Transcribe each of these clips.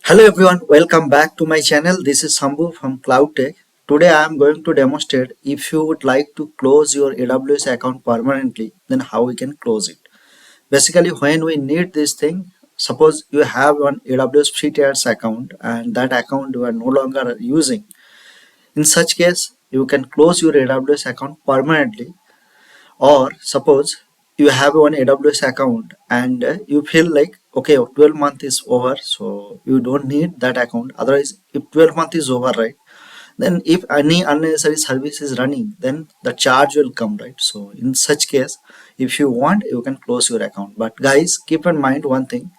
Hello everyone, welcome back to my channel. This is Sambhu from CloudTech. Today I am going to demonstrate if you would like to close your AWS account permanently, then how we can close it. Basically, when we need this thing, suppose you have one AWS free tiers account and that account you are no longer using. In such case, you can close your AWS account permanently. Or suppose you have one AWS account and you feel like okay, 12 month is over, so you don't need that account. Otherwise, if 12 month is over, right, then if any unnecessary service is running, then the charge will come, right? So in such case, if you want, you can close your account. But guys, keep in mind one thing: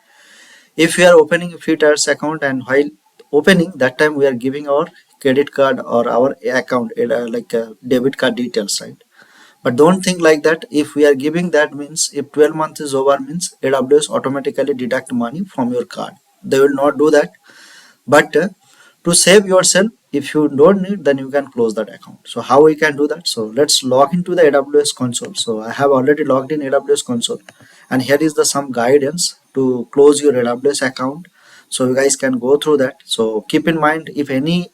if we are opening a free tiers account and while opening that time we are giving our credit card or our account like debit card details, right? But don't think like that. If we are giving that means if 12 months is over means AWS automatically deduct money from your card. They will not do that. But to save yourself, if you don't need, then you can close that account. So how we can do that? So let's log into the AWS console. So I have already logged in AWS console, and here is the some guidance to close your AWS account. So you guys can go through that. So keep in mind, if any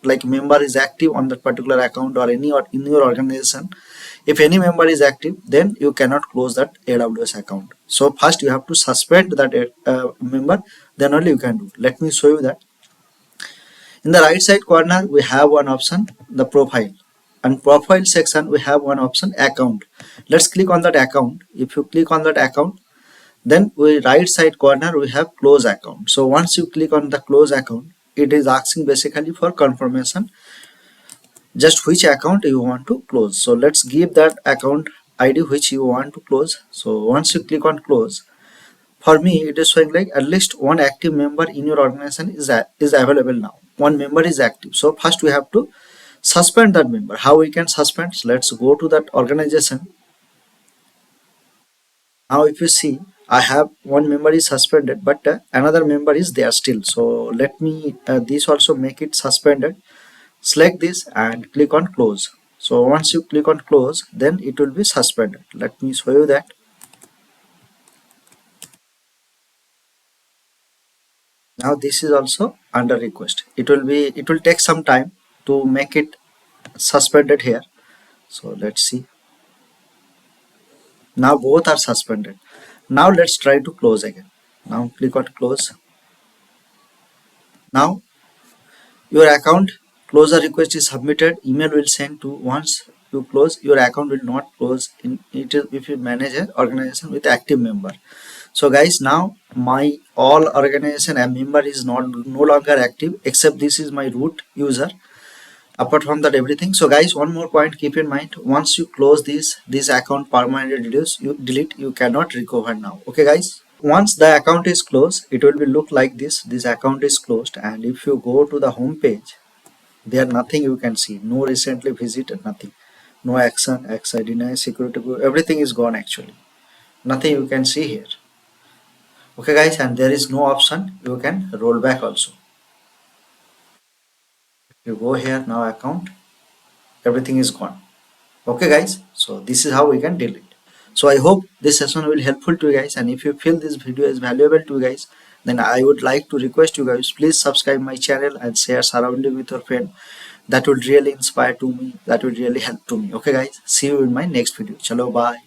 like member is active on that particular account or any or in your organization, if any member is active, then you cannot close that AWS account. So first you have to suspend that member, then only you can do. Let me show you that. In the right side corner we have one option, the profile, and profile section we have one option, account. Let's click on that account. If you click on that account, then we right side corner we have close account. So once you click on the close account, it is asking basically for confirmation just which account you want to close. So let's give that account ID which you want to close. So once you click on close, for me it is showing like at least one active member in your organization is available now. One member is active. So first we have to suspend that member. How we can suspend? So let's go to that organization. Now if you see, I have one member is suspended, but another member is there still. So let me this also make it suspended. Select this and click on close. So once you click on close, then it will be suspended. Let me show you that. Now this is also under request. It will take some time to make it suspended here. So let's see. Now both are suspended. Now let's try to close again. Now click on close. Now your account closure request is submitted. Email will send to once you close. Your account will not close in it if you manage an organization with active member. So guys, now my all organization and member is no longer active, except this is my root user. Apart from that everything. So guys, one more point, keep in mind, once you close this account permanently delete, you cannot recover now. Okay guys, once the account is closed, it will be look like this account is closed. And if you go to the home page, there nothing you can see, no recently visited, nothing, no action, deny, security, everything is gone actually, nothing you can see here. Okay guys, and there is no option you can roll back also. You go here, now account, everything is gone. Okay guys, so this is how we can delete. So I hope this session will helpful to you guys, and if you feel this video is valuable to you guys, then I would like to request you guys, please subscribe my channel and share surrounding with your friend. That would really inspire to me, that would really help to me. Okay guys, see you in my next video. Chalo, bye.